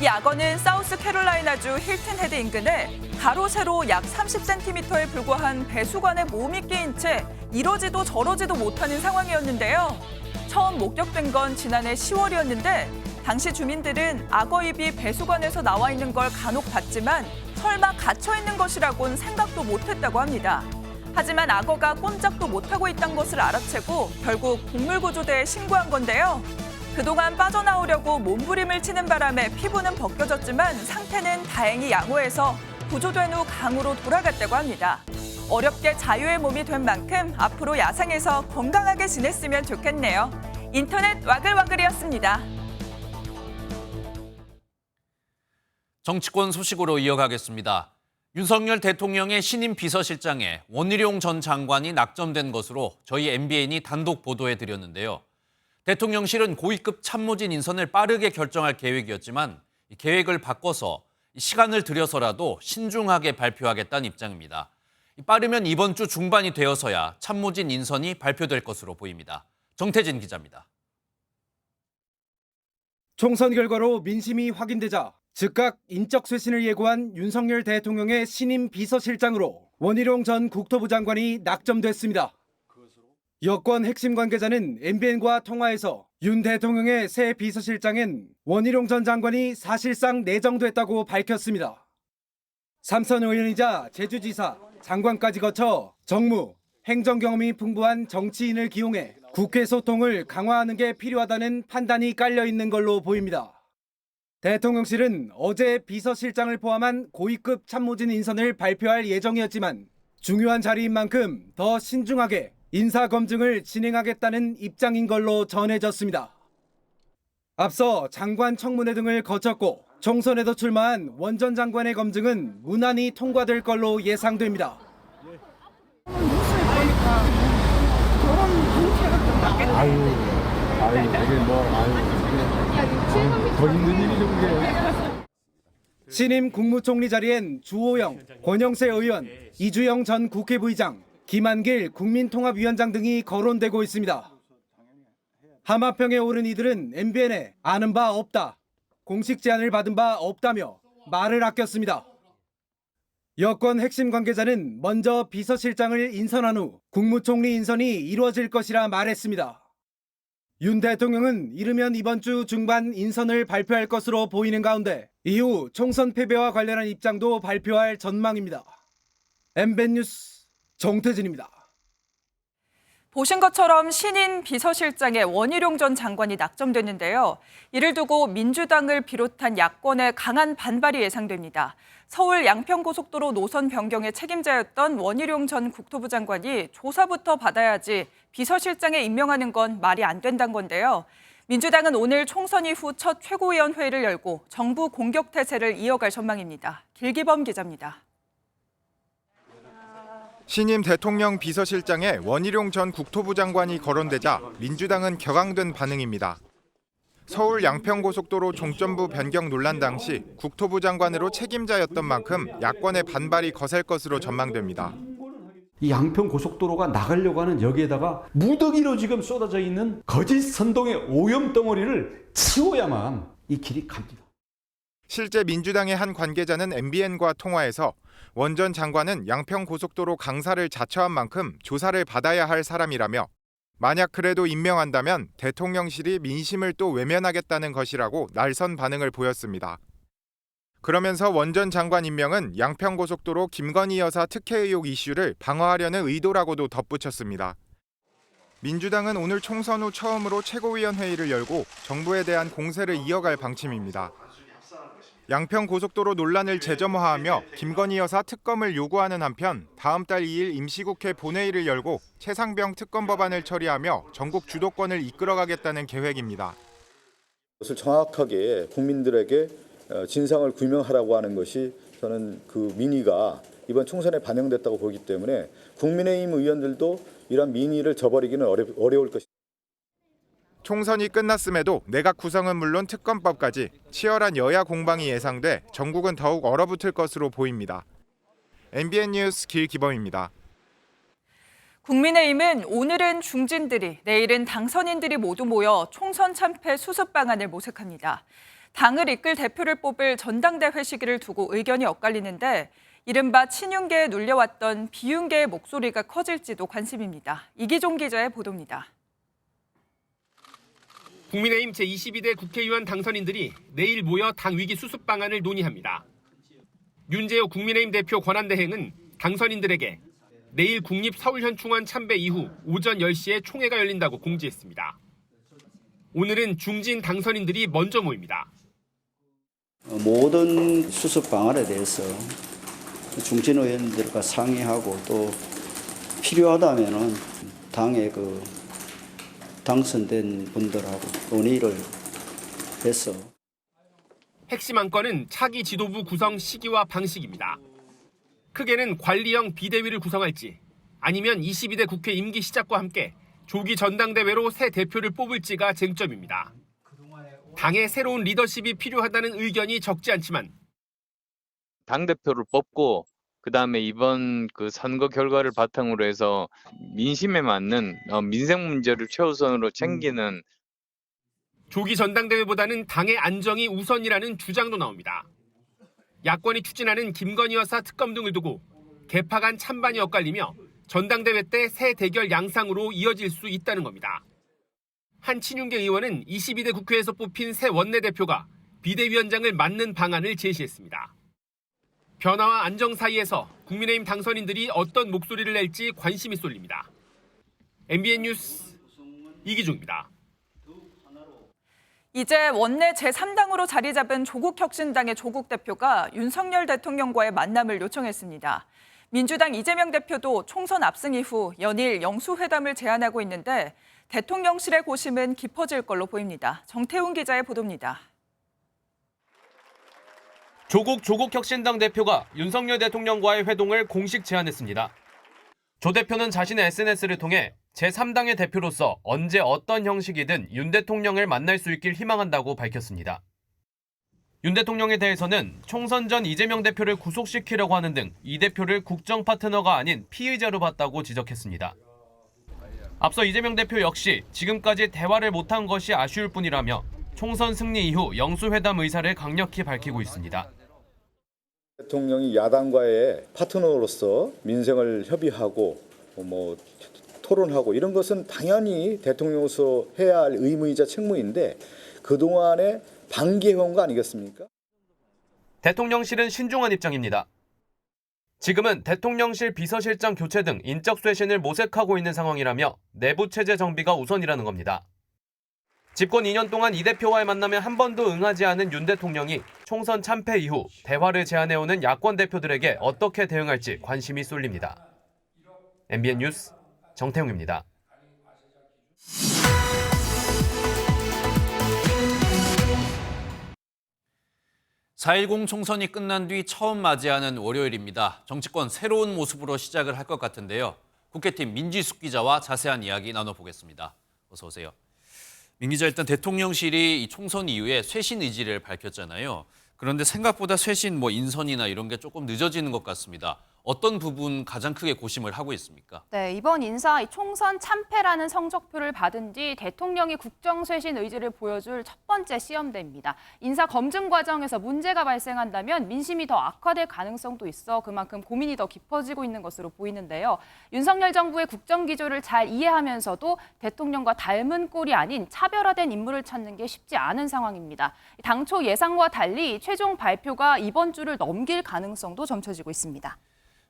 [SPEAKER 1] 이 악어는 사우스캐롤라이나주 힐튼 헤드 인근에 가로 세로 약 30cm에 불과한 배수관에 몸이 끼인 채 이러지도 저러지도 못하는 상황이었는데요. 처음 목격된 건 지난해 10월이었는데 당시 주민들은 악어 입이 배수관에서 나와 있는 걸 간혹 봤지만 설마 갇혀 있는 것이라고는 생각도 못했다고 합니다. 하지만 악어가 꼼짝도 못하고 있다는 것을 알아채고 결국 동물구조대에 신고한 건데요. 그동안 빠져나오려고 몸부림을 치는 바람에 피부는 벗겨졌지만 상태는 다행히 양호해서 구조된 후 강으로 돌아갔다고 합니다. 어렵게 자유의 몸이 된 만큼 앞으로 야생에서 건강하게 지냈으면 좋겠네요. 인터넷 와글와글이었습니다.
[SPEAKER 2] 정치권 소식으로 이어가겠습니다. 윤석열 대통령의 신임 비서실장에 원희룡 전 장관이 낙점된 것으로 저희 MBN이 단독 보도해드렸는데요. 대통령실은 고위급 참모진 인선을 빠르게 결정할 계획이었지만 이 계획을 바꿔서 시간을 들여서라도 신중하게 발표하겠다는 입장입니다. 빠르면 이번 주 중반이 되어서야 참모진 인선이 발표될 것으로 보입니다. 정태진 기자입니다.
[SPEAKER 4] 총선 결과로 민심이 확인되자 즉각 인적 쇄신을 예고한 윤석열 대통령의 신임 비서실장으로 원희룡 전 국토부 장관이 낙점됐습니다. 여권 핵심 관계자는 MBN과 통화에서 윤 대통령의 새 비서실장엔 원희룡 전 장관이 사실상 내정됐다고 밝혔습니다. 삼선 의원이자 제주지사, 장관까지 거쳐 정무, 행정 경험이 풍부한 정치인을 기용해 국회 소통을 강화하는 게 필요하다는 판단이 깔려 있는 걸로 보입니다. 대통령실은 어제 비서실장을 포함한 고위급 참모진 인선을 발표할 예정이었지만 중요한 자리인 만큼 더 신중하게 인사검증을 진행하겠다는 입장인 걸로 전해졌습니다. 앞서 장관 청문회 등을 거쳤고 총선에도 출마한 원 전 장관의 검증은 무난히 통과될 걸로 예상됩니다.
[SPEAKER 5] 뉴스에 보니까 결혼 공개가 끝났겠네.
[SPEAKER 4] 더 힘든 일이죠, 그게. 신임 국무총리 자리엔 주호영, 권영세 의원, 이주영 전 국회부의장, 김한길 국민통합위원장 등이 거론되고 있습니다. 하마평에 오른 이들은 MBN에 아는 바 없다, 공식 제안을 받은 바 없다며 말을 아꼈습니다. 여권 핵심 관계자는 먼저 비서실장을 인선한 후 국무총리 인선이 이루어질 것이라 말했습니다. 윤 대통령은 이르면 이번 주 중반 인선을 발표할 것으로 보이는 가운데 이후 총선 패배와 관련한 입장도 발표할 전망입니다. MBN 뉴스 정태진입니다.
[SPEAKER 1] 보신 것처럼 신인 비서실장의 원희룡 전 장관이 낙점됐는데요. 이를 두고 민주당을 비롯한 야권의 강한 반발이 예상됩니다. 서울 양평고속도로 노선 변경의 책임자였던 원희룡 전 국토부 장관이 조사부터 받아야지 비서실장에 임명하는 건 말이 안 된다는 건데요. 민주당은 오늘 총선 이후 첫 최고위원회의를 열고 정부 공격 태세를 이어갈 전망입니다. 길기범 기자입니다.
[SPEAKER 5] 신임 대통령 비서실장에 원희룡 전 국토부 장관이 거론되자 민주당은 격앙된 반응입니다. 서울 양평고속도로 종점부 변경 논란 당시 국토부 장관으로 책임자였던 만큼 야권의 반발이 거셀 것으로 전망됩니다.
[SPEAKER 6] 이 양평고속도로가 나가려고 하는 여기에다가 무더기로 지금 쏟아져 있는 거짓 선동의 오염 덩어리를 치워야만 이 길이 갑니다.
[SPEAKER 5] 실제 민주당의 한 관계자는 MBN과 통화에서 원 전 장관은 양평고속도로 강사를 자처한 만큼 조사를 받아야 할 사람이라며 만약 그래도 임명한다면 대통령실이 민심을 또 외면하겠다는 것이라고 날선 반응을 보였습니다. 그러면서 원 전 장관 임명은 양평고속도로 김건희 여사 특혜 의혹 이슈를 방어하려는 의도라고도 덧붙였습니다. 민주당은 오늘 총선 후 처음으로 최고위원회의를 열고 정부에 대한 공세를 이어갈 방침입니다. 양평고속도로 논란을 재점화하며 김건희 여사 특검을 요구하는 한편 다음 달 2일 임시국회 본회의를 열고 최상병 특검 법안을 처리하며 전국 주도권을 이끌어가겠다는 계획입니다.
[SPEAKER 7] 그것을 정확하게 국민들에게 진상을 규명하라고 하는 것이 저는 그 민의가 이번 총선에 반영됐다고 보기 때문에 국민의힘 의원들도 이런 민의를 저버리기는 어려울 것입니다.
[SPEAKER 5] 총선이 끝났음에도 내각 구성은 물론 특검법까지 치열한 여야 공방이 예상돼 전국은 더욱 얼어붙을 것으로 보입니다. MBN 뉴스 길기범입니다.
[SPEAKER 1] 국민의힘은 오늘은 중진들이, 내일은 당선인들이 모두 모여 총선 참패 수습 방안을 모색합니다. 당을 이끌 대표를 뽑을 전당대회 시기를 두고 의견이 엇갈리는데 이른바 친윤계에 눌려왔던 비윤계의 목소리가 커질지도 관심입니다. 이기종 기자의 보도입니다.
[SPEAKER 8] 국민의힘 제22대 국회의원 당선인들이 내일 모여 당 위기 수습 방안을 논의합니다. 윤재호 국민의힘 대표 권한대행은 당선인들에게 내일 국립서울현충원 참배 이후 오전 10시에 총회가 열린다고 공지했습니다. 오늘은 중진 당선인들이 먼저 모입니다.
[SPEAKER 9] 모든 수습 방안에 대해서 중진 의원들과 상의하고 또 필요하다면은 당의 당선된 분들하고 논의를 해서
[SPEAKER 8] 핵심 안건은 차기 지도부 구성 시기와 방식입니다. 크게는 관리형 비대위를 구성할지 아니면 22대 국회 임기 시작과 함께 조기 전당대회로 새 대표를 뽑을지가 쟁점입니다. 당의 새로운 리더십이 필요하다는 의견이 적지 않지만
[SPEAKER 10] 당대표를 뽑고 그다음에 이번 선거 결과를 바탕으로 해서 민심에 맞는 민생 문제를 최우선으로 챙기는
[SPEAKER 8] 조기 전당대회보다는 당의 안정이 우선이라는 주장도 나옵니다. 야권이 추진하는 김건희 여사 특검 등을 두고 개파 간 찬반이 엇갈리며 전당대회 때 새 대결 양상으로 이어질 수 있다는 겁니다. 한 친윤계 의원은 22대 국회에서 뽑힌 새 원내대표가 비대위원장을 맡는 방안을 제시했습니다. 변화와 안정 사이에서 국민의힘 당선인들이 어떤 목소리를 낼지 관심이 쏠립니다. MBN 뉴스 이기종입니다.
[SPEAKER 1] 이제 원내 제3당으로 자리 잡은 조국혁신당의 조국 대표가 윤석열 대통령과의 만남을 요청했습니다. 민주당 이재명 대표도 총선 압승 이후 연일 영수회담을 제안하고 있는데 대통령실의 고심은 깊어질 걸로 보입니다. 정태훈 기자의 보도입니다.
[SPEAKER 11] 조국혁신당 대표가 윤석열 대통령과의 회동을 공식 제안했습니다. 조 대표는 자신의 SNS를 통해 제3당의 대표로서 언제 어떤 형식이든 윤 대통령을 만날 수 있길 희망한다고 밝혔습니다. 윤 대통령에 대해서는 총선 전 이재명 대표를 구속시키려고 하는 등 이 대표를 국정 파트너가 아닌 피의자로 봤다고 지적했습니다. 앞서 이재명 대표 역시 지금까지 대화를 못한 것이 아쉬울 뿐이라며 총선 승리 이후 영수회담 의사를 강력히 밝히고 있습니다.
[SPEAKER 7] 대통령이 야당과의 파트너로서 민생을 협의하고 토론하고 이런 것은 당연히 대통령으로서 해야 할 의무이자 책무인데 그동안에 방기해온 거 아니겠습니까?
[SPEAKER 11] 대통령실은 신중한 입장입니다. 지금은 대통령실 비서실장 교체 등 인적 쇄신을 모색하고 있는 상황이라며 내부 체제 정비가 우선이라는 겁니다. 집권 2년 동안 이 대표와의 만남에 한 번도 응하지 않은 윤 대통령이 총선 참패 이후 대화를 제안해오는 야권 대표들에게 어떻게 대응할지 관심이 쏠립니다. MBN 뉴스 정태웅입니다.
[SPEAKER 2] 4.10 총선이 끝난 뒤 처음 맞이하는 월요일입니다. 정치권 새로운 모습으로 시작을 할 것 같은데요. 국회팀 민지숙 기자와 자세한 이야기 나눠보겠습니다. 어서 오세요. 민 기자, 일단 대통령실이 이 총선 이후에 쇄신 의지를 밝혔잖아요. 그런데 생각보다 쇄신 인선이나 이런 게 조금 늦어지는 것 같습니다. 어떤 부분 가장 크게 고심을 하고 있습니까?
[SPEAKER 12] 네, 이번 인사 총선 참패라는 성적표를 받은 뒤 대통령이 국정쇄신 의지를 보여줄 첫 번째 시험대입니다. 인사 검증 과정에서 문제가 발생한다면 민심이 더 악화될 가능성도 있어 그만큼 고민이 더 깊어지고 있는 것으로 보이는데요. 윤석열 정부의 국정 기조를 잘 이해하면서도 대통령과 닮은 꼴이 아닌 차별화된 인물을 찾는 게 쉽지 않은 상황입니다. 당초 예상과 달리 최종 발표가 이번 주를 넘길 가능성도 점쳐지고 있습니다.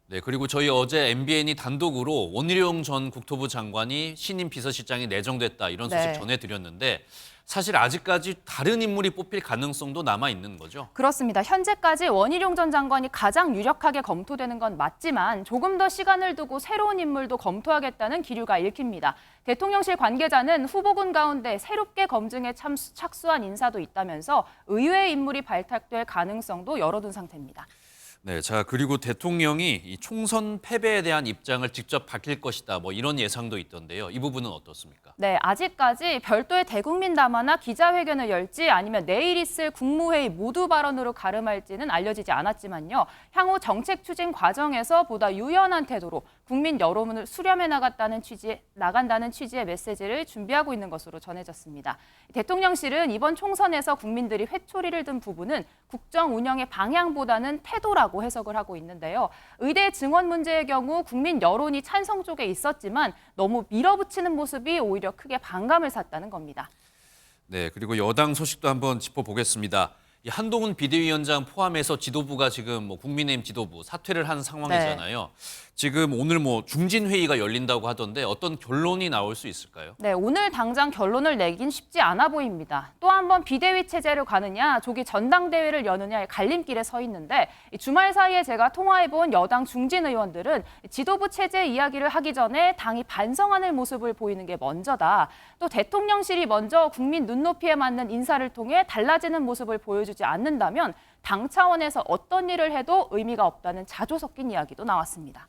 [SPEAKER 2] 네, 그리고 저희 어제 MBN이 단독으로 원희룡 전 국토부 장관이 신임 비서실장이 내정됐다 이런 소식 전해드렸는데 사실 아직까지 다른 인물이 뽑힐 가능성도 남아있는 거죠?
[SPEAKER 12] 그렇습니다. 현재까지 원희룡 전 장관이 가장 유력하게 검토되는 건 맞지만 조금 더 시간을 두고 새로운 인물도 검토하겠다는 기류가 읽힙니다. 대통령실 관계자는 후보군 가운데 새롭게 검증에 착수한 인사도 있다면서 의외의 인물이 발탁될 가능성도 열어둔 상태입니다.
[SPEAKER 2] 네, 자 그리고 대통령이 이 총선 패배에 대한 입장을 직접 밝힐 것이다. 이런 예상도 있던데요. 이 부분은 어떻습니까?
[SPEAKER 12] 네, 아직까지 별도의 대국민 담화나 기자회견을 열지 아니면 내일 있을 국무회의 모두 발언으로 가름할지는 알려지지 않았지만요. 향후 정책 추진 과정에서 보다 유연한 태도로 국민 여론을 수렴해 나간다는 취지의 메시지를 준비하고 있는 것으로 전해졌습니다. 대통령실은 이번 총선에서 국민들이 회초리를 든 부분은 국정 운영의 방향보다는 태도라고 해석을 하고 있는데요. 의대 증원 문제의 경우 국민 여론이 찬성 쪽에 있었지만 너무 밀어붙이는 모습이 오히려 크게 반감을 샀다는 겁니다.
[SPEAKER 2] 네, 그리고 여당 소식도 한번 짚어보겠습니다. 이 한동훈 비대위원장 포함해서 지도부가 지금 국민의힘 지도부 사퇴를 한 상황이잖아요. 지금 오늘 중진회의가 열린다고 하던데 어떤 결론이 나올 수 있을까요?
[SPEAKER 12] 네, 오늘 당장 결론을 내긴 쉽지 않아 보입니다. 또 한 번 비대위 체제로 가느냐, 조기 전당대회를 여느냐의 갈림길에 서 있는데 주말 사이에 제가 통화해본 여당 중진 의원들은 지도부 체제 이야기를 하기 전에 당이 반성하는 모습을 보이는 게 먼저다. 또 대통령실이 먼저 국민 눈높이에 맞는 인사를 통해 달라지는 모습을 보여주지 않는다면 당 차원에서 어떤 일을 해도 의미가 없다는 자조 섞인 이야기도 나왔습니다.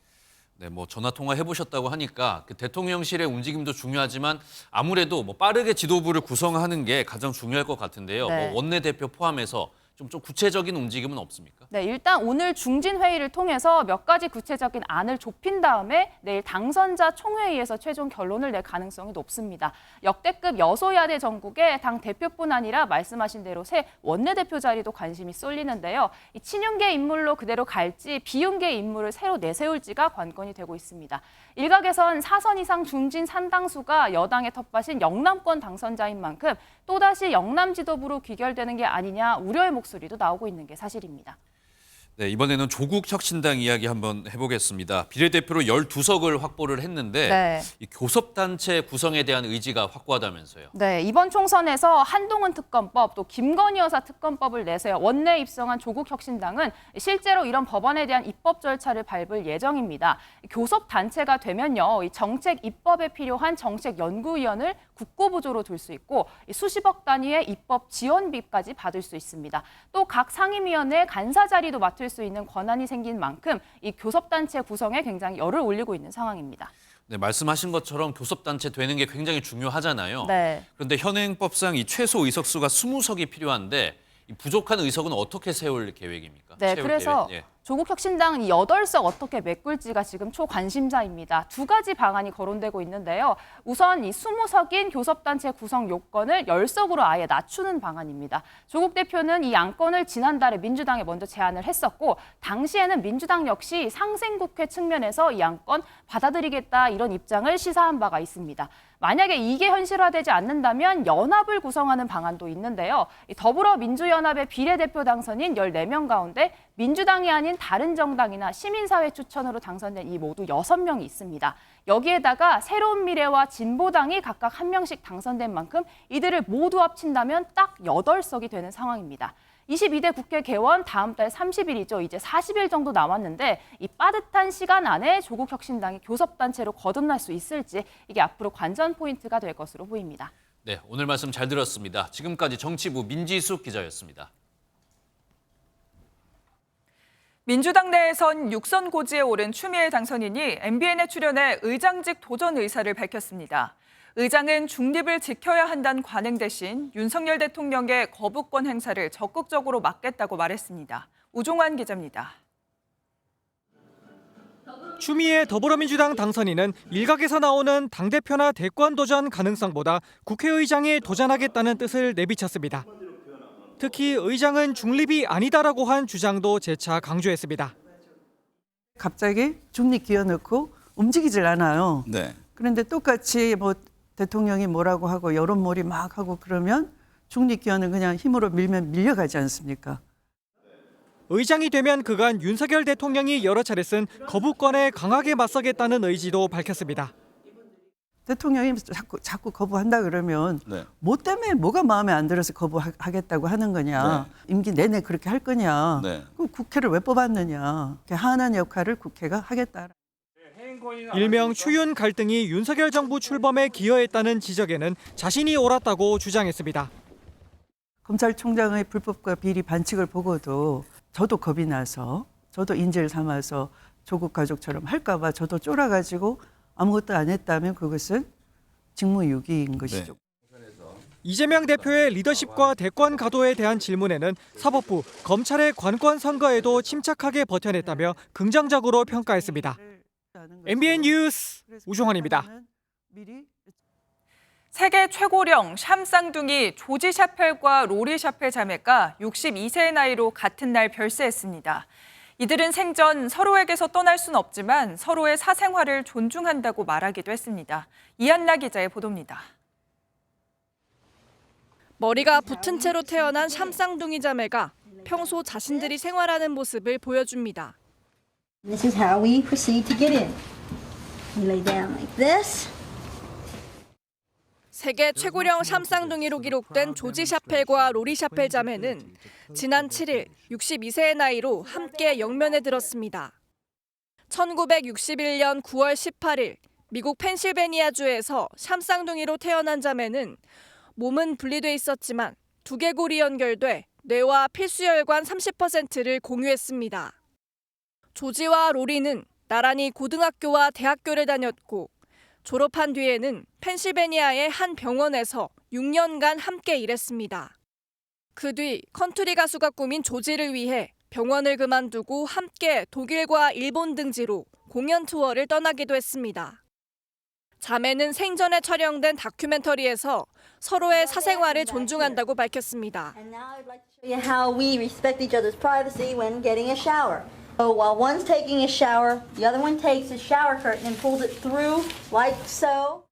[SPEAKER 2] 네, 전화 통화 해보셨다고 하니까 그 대통령실의 움직임도 중요하지만 아무래도 빠르게 지도부를 구성하는 게 가장 중요할 것 같은데요.
[SPEAKER 12] 네.
[SPEAKER 2] 원내대표 포함해서 좀 구체적인 움직임은 없습니까?
[SPEAKER 12] 네, 일단 오늘 중진회의를 통해서 몇 가지 구체적인 안을 좁힌 다음에 내일 당선자 총회의에서 최종 결론을 낼 가능성이 높습니다. 역대급 여소야대 전국에 당 대표뿐 아니라 말씀하신 대로 새 원내대표 자리도 관심이 쏠리는데요. 이 친윤계 인물로 그대로 갈지 비윤계 인물을 새로 내세울지가 관건이 되고 있습니다. 일각에선 4선 이상 중진 상당수가 여당의 텃밭인 영남권 당선자인 만큼 또다시 영남 지도부로 귀결되는 게 아니냐 우려의 목소리도 나오고 있는 게 사실입니다.
[SPEAKER 2] 네, 이번에는 조국 혁신당 이야기 한번 해보겠습니다. 비례대표로 12석을 확보를 했는데 이 교섭단체 구성에 대한 의지가 확고하다면서요.
[SPEAKER 12] 네, 이번 총선에서 한동훈 특검법 또 김건희 여사 특검법을 내세워 원내에 입성한 조국 혁신당은 실제로 이런 법안에 대한 입법 절차를 밟을 예정입니다. 교섭단체가 되면요, 이 정책 입법에 필요한 정책연구위원을 국고보조로 둘 수 있고 수십억 단위의 입법 지원비까지 받을 수 있습니다. 또 각 상임위원회 간사 자리도 맡을 수 있는 권한이 생긴 만큼 이 교섭단체 구성에 굉장히 열을 올리고 있는 상황입니다.
[SPEAKER 2] 네, 말씀하신 것처럼 교섭단체 되는 게 굉장히 중요하잖아요.
[SPEAKER 12] 네.
[SPEAKER 2] 그런데 현행법상 이 최소 의석수가 20석이 필요한데 이 부족한 의석은 어떻게 세울 계획입니까?
[SPEAKER 12] 네,
[SPEAKER 2] 채울
[SPEAKER 12] 그래서
[SPEAKER 2] 계획? 예.
[SPEAKER 12] 조국 혁신당은 이 8석 어떻게 메꿀지가 지금 초관심사입니다. 두 가지 방안이 거론되고 있는데요. 우선 이 20석인 교섭단체 구성 요건을 10석으로 아예 낮추는 방안입니다. 조국 대표는 이 안건을 지난달에 민주당에 먼저 제안을 했었고 당시에는 민주당 역시 상생국회 측면에서 이 안건 받아들이겠다 이런 입장을 시사한 바가 있습니다. 만약에 이게 현실화되지 않는다면 연합을 구성하는 방안도 있는데요. 더불어민주연합의 비례대표 당선인 14명 가운데 민주당이 아닌 다른 정당이나 시민사회 추천으로 당선된 이 모두 6명이 있습니다. 여기에다가 새로운 미래와 진보당이 각각 1명씩 당선된 만큼 이들을 모두 합친다면 딱 8석이 되는 상황입니다. 22대 국회 개원 다음 달 30일이죠. 이제 40일 정도 남았는데 이 빠듯한 시간 안에 조국 혁신당이 교섭단체로 거듭날 수 있을지 이게 앞으로 관전 포인트가 될 것으로 보입니다.
[SPEAKER 2] 네, 오늘 말씀 잘 들었습니다. 지금까지 정치부 민지숙 기자였습니다.
[SPEAKER 1] 민주당 내에선 육선 고지에 오른 추미애 당선인이 MBN에 출연해 의장직 도전 의사를 밝혔습니다. 의장은 중립을 지켜야 한다는 관행 대신 윤석열 대통령의 거부권 행사를 적극적으로 막겠다고 말했습니다. 우종환 기자입니다.
[SPEAKER 13] 추미애 더불어민주당 당선인은 일각에서 나오는 당대표나 대권 도전 가능성보다 국회의장에 도전하겠다는 뜻을 내비쳤습니다. 특히 의장은 중립이 아니다라고 한 주장도 재차 강조했습니다.
[SPEAKER 14] 갑자기 중립 끼워넣고 움직이질 않아요.
[SPEAKER 15] 네.
[SPEAKER 14] 그런데 똑같이 뭐 대통령이 뭐라고 하고 여론몰이 막 하고 그러면 중립 끼워는 그냥 힘으로 밀면 밀려가지 않습니까?
[SPEAKER 13] 의장이 되면 그간 윤석열 대통령이 여러 차례 쓴 거부권에 강하게 맞서겠다는 의지도 밝혔습니다.
[SPEAKER 14] 대통령이 자꾸 거부한다 그러면
[SPEAKER 15] 네.
[SPEAKER 14] 뭐 때문에 뭐가 마음에 안 들어서 거부하겠다고 하는 거냐.
[SPEAKER 15] 네.
[SPEAKER 14] 임기 내내 그렇게 할 거냐.
[SPEAKER 15] 네.
[SPEAKER 14] 그럼 국회를 왜 뽑았느냐. 하나의 역할을 국회가 하겠다.
[SPEAKER 13] 일명 추윤 갈등이 윤석열 정부 출범에 기여했다는 지적에는 자신이 옳았다고 주장했습니다.
[SPEAKER 14] 검찰총장의 불법과 비리 반칙을 보고도 저도 겁이 나서 저도 인재를 삼아서 조국 가족처럼 할까 봐 저도 쫄아가지고 아무것도 안 했다면 그것은 직무유기인 것이죠.
[SPEAKER 15] 네.
[SPEAKER 13] 이재명 대표의 리더십과 대권 가도에 대한 질문에는 사법부, 검찰의 관권 선거에도 침착하게 버텨냈다며 긍정적으로 평가했습니다. MBN 뉴스 우종환입니다.
[SPEAKER 1] 세계 최고령 샴쌍둥이 조지 샤펠과 로리 샤펠 자매가 62세의 나이로 같은 날 별세했습니다. 이들은 생전 서로에게서 떠날 수는 없지만 서로의 사생활을 존중한다고 말하기도 했습니다. 이한나 기자의 보도입니다.
[SPEAKER 16] 머리가 붙은 채로 태어난 샴쌍둥이 자매가 평소 자신들이 생활하는 모습을 보여줍니다.
[SPEAKER 17] This is how we proceed to get in. We lay down like this.
[SPEAKER 16] 세계 최고령 샴쌍둥이로 기록된 조지 샤펠과 로리 샤펠 자매는 지난 7일 62세의 나이로 함께 영면에 들었습니다. 1961년 9월 18일 미국 펜실베니아주에서 샴쌍둥이로 태어난 자매는 몸은 분리돼 있었지만 두개골이 연결돼 뇌와 필수혈관 30%를 공유했습니다. 조지와 로리는 나란히 고등학교와 대학교를 다녔고 졸업한 뒤에는 펜실베니아의 한 병원에서 6년간 함께 일했습니다. 그 뒤 컨트리 가수가 꿈인 조지를 위해 병원을 그만두고 함께 독일과 일본 등지로 공연 투어를 떠나기도 했습니다. 자매는 생전에 촬영된 다큐멘터리에서 서로의 사생활을 존중한다고 밝혔습니다.
[SPEAKER 17] And now I'd like to show you how we respect each other's privacy when getting a shower. So while one's taking a shower, the other one takes his shower curtain and pulls it through like so.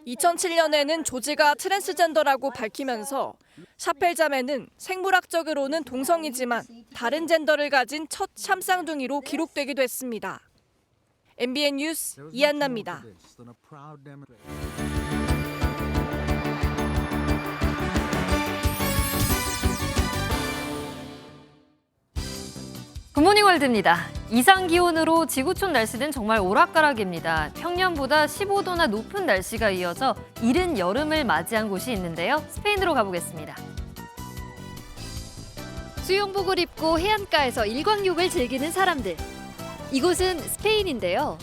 [SPEAKER 16] 2007년에는 조지가 트랜스젠더라고 밝히면서 샤펠 자매는 생물학적으로는 동성이지만 다른 젠더를 가진 첫 샴쌍둥이로 기록되기도 했습니다. MBN 뉴스 이한나입니다.
[SPEAKER 12] 굿모닝 월드입니다.
[SPEAKER 15] 이상 기온으로 지구촌 날씨는 정말 오락가락입니다. 평년보다 15도나 높은 날씨가 이어져 이른 여름을 맞이한 곳이 있는데요. 스페인으로 가보겠습니다.
[SPEAKER 18] 수영복을 입고 해안가에서 일광욕을 즐기는 사람들. 이곳은 스페인인데요.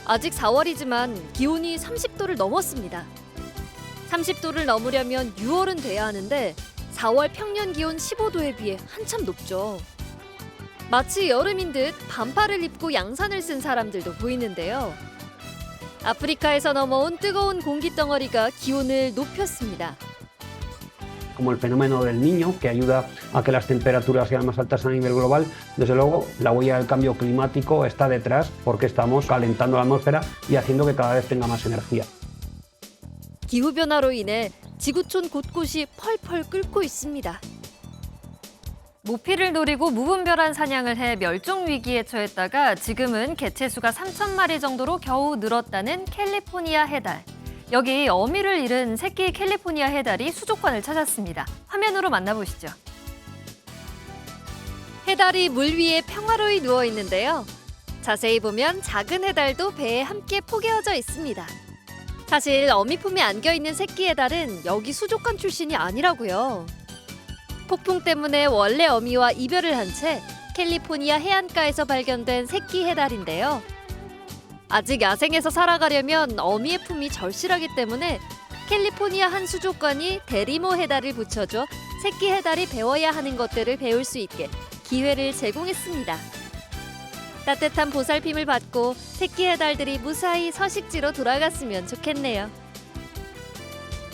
[SPEAKER 18] 아직 4월이지만 기온이 30도를 넘었습니다. 30도를 넘으려면 6월은 돼야 하는데 4월 평년 기온 15도에 비해 한참 높죠. 마치 여름인 듯 반팔을 입고 양산을 쓴 사람들도 보이는데요. 아프리카에서 넘어온 뜨거운 공기 덩어리가 기온을 높였습니다.
[SPEAKER 19] como el fenómeno del Niño, que ayuda a que las temperaturas sean más altas a nivel global. Desde luego, la huella del cambio climático está detrás porque estamos calentando la atmósfera y haciendo que cada vez tenga más energía.
[SPEAKER 18] 기후변화로 인해 지구촌 곳곳이 펄펄 끓고 있습니다.
[SPEAKER 15] 모피를 노리고 무분별한 사냥을 해 멸종 위기에 처했다가 지금은 개체수가 3,000마리 정도로 겨우 늘었다는 캘리포니아 해달. 여기 어미를 잃은 새끼 캘리포니아 해달이 수족관을 찾았습니다. 화면으로 만나보시죠.
[SPEAKER 18] 해달이 물 위에 평화로이 누워 있는데요. 자세히 보면 작은 해달도 배에 함께 포개어져 있습니다. 사실 어미 품에 안겨 있는 새끼 해달은 여기 수족관 출신이 아니라고요. 폭풍 때문에 원래 어미와 이별을 한 채 캘리포니아 해안가에서 발견된 새끼 해달인데요. 아직 야생에서 살아가려면 어미의 품이 절실하기 때문에 캘리포니아 한 수족관이 대리모 해달을 붙여줘 새끼 해달이 배워야 하는 것들을 배울 수 있게 기회를 제공했습니다. 따뜻한 보살핌을 받고 새끼 해달들이 무사히 서식지로 돌아갔으면 좋겠네요.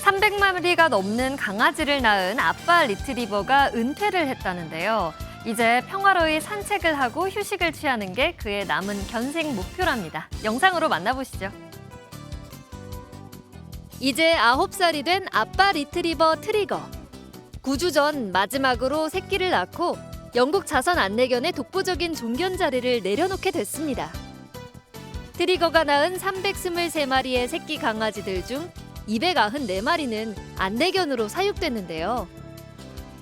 [SPEAKER 15] 300마리가 넘는 강아지를 낳은 아빠 리트리버가 은퇴를 했다는데요. 이제 평화로이 산책을 하고 휴식을 취하는 게 그의 남은 견생 목표랍니다. 영상으로 만나보시죠.
[SPEAKER 18] 이제 9살이 된 아빠 리트리버 트리거. 9주 전 마지막으로 새끼를 낳고 영국 자선 안내견의 독보적인 종견 자리를 내려놓게 됐습니다. 트리거가 낳은 323마리의 새끼 강아지들 중 294마리는 안내견으로 사육됐는데요.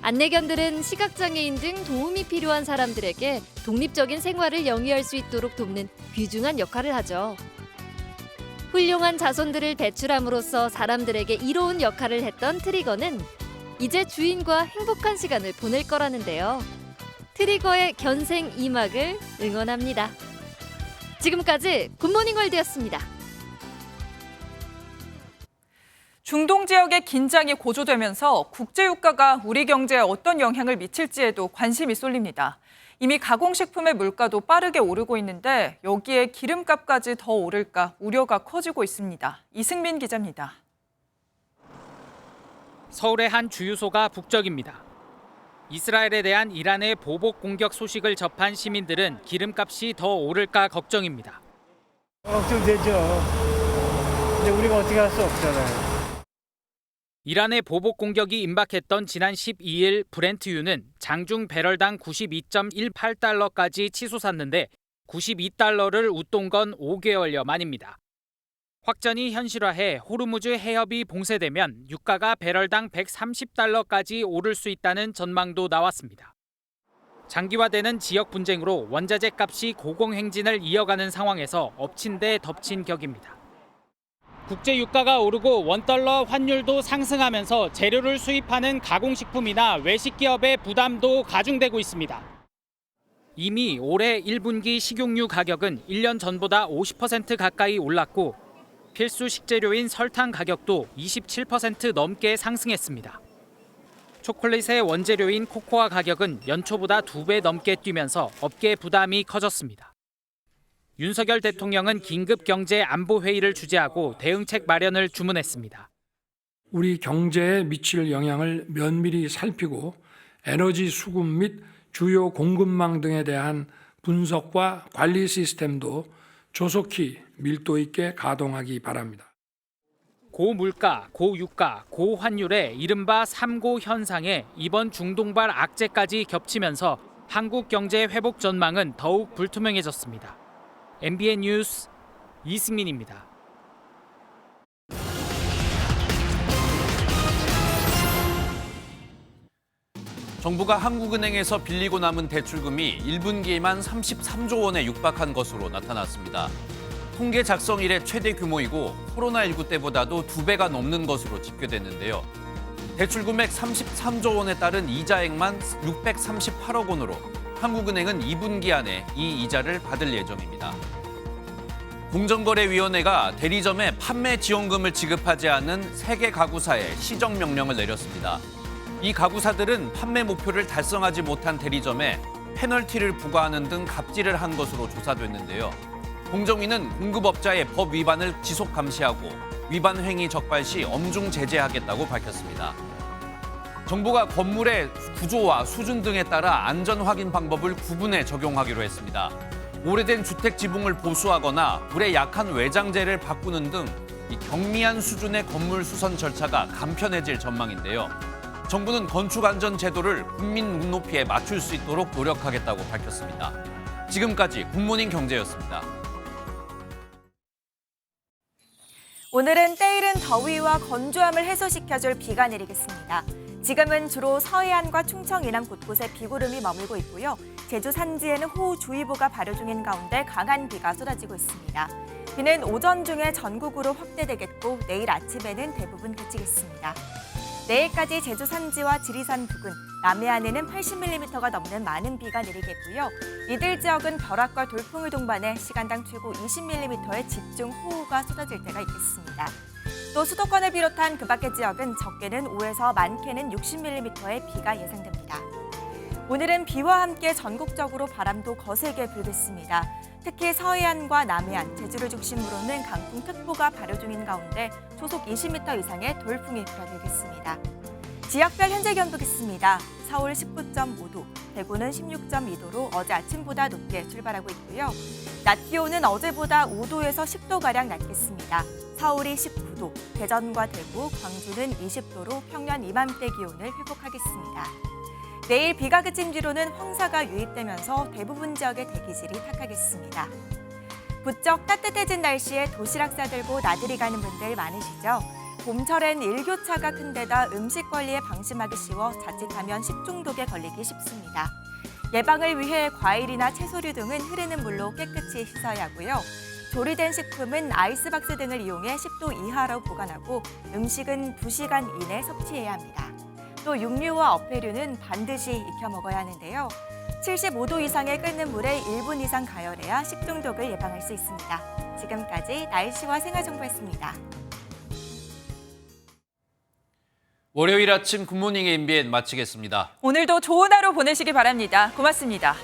[SPEAKER 18] 안내견들은 시각장애인 등 도움이 필요한 사람들에게 독립적인 생활을 영위할 수 있도록 돕는 귀중한 역할을 하죠. 훌륭한 자손들을 배출함으로써 사람들에게 이로운 역할을 했던 트리거는 이제 주인과 행복한 시간을 보낼 거라는데요. 트리거의 견생 2막을 응원합니다. 지금까지 굿모닝 월드였습니다.
[SPEAKER 1] 중동 지역의 긴장이 고조되면서 국제유가가 우리 경제에 어떤 영향을 미칠지에도 관심이 쏠립니다. 이미 가공식품의 물가도 빠르게 오르고 있는데 여기에 기름값까지 더 오를까 우려가 커지고 있습니다. 이승민 기자입니다.
[SPEAKER 20] 서울의 한 주유소가 북적입니다. 이스라엘에 대한 이란의 보복 공격 소식을 접한 시민들은 기름값이 더 오를까 걱정입니다.
[SPEAKER 21] 걱정되죠. 근데 우리가 어떻게 할 수 없잖아요.
[SPEAKER 20] 이란의 보복 공격이 임박했던 지난 12일 브렌트유는 장중 배럴당 92.18달러까지 치솟았는데 92달러를 웃돈 건 5개월여 만입니다. 확전이 현실화해 호르무즈 해협이 봉쇄되면 유가가 배럴당 130달러까지 오를 수 있다는 전망도 나왔습니다. 장기화되는 지역 분쟁으로 원자재 값이 고공행진을 이어가는 상황에서 엎친 데 덮친 격입니다. 국제 유가가 오르고 원달러 환율도 상승하면서 재료를 수입하는 가공식품이나 외식 기업의 부담도 가중되고 있습니다. 이미 올해 1분기 식용유 가격은 1년 전보다 50% 가까이 올랐고 필수 식재료인 설탕 가격도 27% 넘게 상승했습니다. 초콜릿의 원재료인 코코아 가격은 연초보다 2배 넘게 뛰면서 업계 부담이 커졌습니다. 윤석열 대통령은 긴급 경제 안보 회의를 주재하고 대응책 마련을 주문했습니다.
[SPEAKER 22] 우리 경제에 미칠 영향을 면밀히 살피고 에너지 수급 및 주요 공급망 등에 대한 분석과 관리 시스템도 조속히 밀도 있게 가동하기 바랍니다.
[SPEAKER 20] 고물가, 고유가, 고환율의 이른바 3고 현상에 이번 중동발 악재까지 겹치면서 한국 경제 회복 전망은 더욱 불투명해졌습니다. MBN 뉴스 이승민입니다.
[SPEAKER 2] 정부가 한국은행에서 빌리고 남은 대출금이 1분기에만 33조 원에 육박한 것으로 나타났습니다. 통계 작성 이래 최대 규모이고 코로나19 때보다도 2배가 넘는 것으로 집계됐는데요. 대출 금액 33조 원에 따른 이자액만 638억 원으로 한국은행은 2분기 안에 이 이자를 받을 예정입니다. 공정거래위원회가 대리점에 판매 지원금을 지급하지 않은 3개 가구사에 시정 명령을 내렸습니다. 이 가구사들은 판매 목표를 달성하지 못한 대리점에 페널티를 부과하는 등 갑질을 한 것으로 조사됐는데요. 공정위는 공급업자의 법 위반을 지속 감시하고 위반 행위 적발 시 엄중 제재하겠다고 밝혔습니다. 정부가 건물의 구조와 수준 등에 따라 안전 확인 방법을 구분해 적용하기로 했습니다. 오래된 주택 지붕을 보수하거나 불에 약한 외장재를 바꾸는 등 경미한 수준의 건물 수선 절차가 간편해질 전망인데요. 정부는 건축 안전 제도를 국민 눈높이에 맞출 수 있도록 노력하겠다고 밝혔습니다. 지금까지 굿모닝 경제였습니다.
[SPEAKER 3] 오늘은 때이른 더위와 건조함을 해소시켜줄 비가 내리겠습니다. 지금은 주로 서해안과 충청 이남 곳곳에 비구름이 머물고 있고요. 제주 산지에는 호우주의보가 발효 중인 가운데 강한 비가 쏟아지고 있습니다. 비는 오전 중에 전국으로 확대되겠고 내일 아침에는 대부분 그치겠습니다. 내일까지 제주 산지와 지리산 부근, 남해안에는 80mm가 넘는 많은 비가 내리겠고요. 이들 지역은 벼락과 돌풍을 동반해 시간당 최고 20mm의 집중 호우가 쏟아질 때가 있겠습니다. 또 수도권을 비롯한 그 밖의 지역은 적게는 5에서 많게는 60mm의 비가 예상됩니다. 오늘은 비와 함께 전국적으로 바람도 거세게 불겠습니다. 특히 서해안과 남해안, 제주를 중심으로는 강풍특보가 발효 중인 가운데 초속 20m 이상의 돌풍이 불어들겠습니다. 지역별 현재 경보겠습니다. 서울 19.5도, 대구는 16.2도로 어제 아침보다 높게 출발하고 있고요. 낮 기온은 어제보다 5도에서 10도가량 낮겠습니다. 서울이 19도, 대전과 대구, 광주는 20도로 평년 이맘때 기온을 회복하겠습니다. 내일 비가 그친 뒤로는 황사가 유입되면서 대부분 지역의 대기질이 탁하겠습니다. 부쩍 따뜻해진 날씨에 도시락 싸들고 나들이 가는 분들 많으시죠? 봄철엔 일교차가 큰 데다 음식 관리에 방심하기 쉬워 자칫하면 식중독에 걸리기 쉽습니다. 예방을 위해 과일이나 채소류 등은 흐르는 물로 깨끗이 씻어야 하고요. 조리된 식품은 아이스박스 등을 이용해 10도 이하로 보관하고 음식은 2시간 이내 섭취해야 합니다. 또 육류와 어패류는 반드시 익혀 먹어야 하는데요. 75도 이상의 끓는 물에 1분 이상 가열해야 식중독을 예방할 수 있습니다. 지금까지 날씨와 생활정보였습니다.
[SPEAKER 2] 월요일 아침 굿모닝 MBN 마치겠습니다.
[SPEAKER 1] 오늘도 좋은 하루 보내시기 바랍니다. 고맙습니다.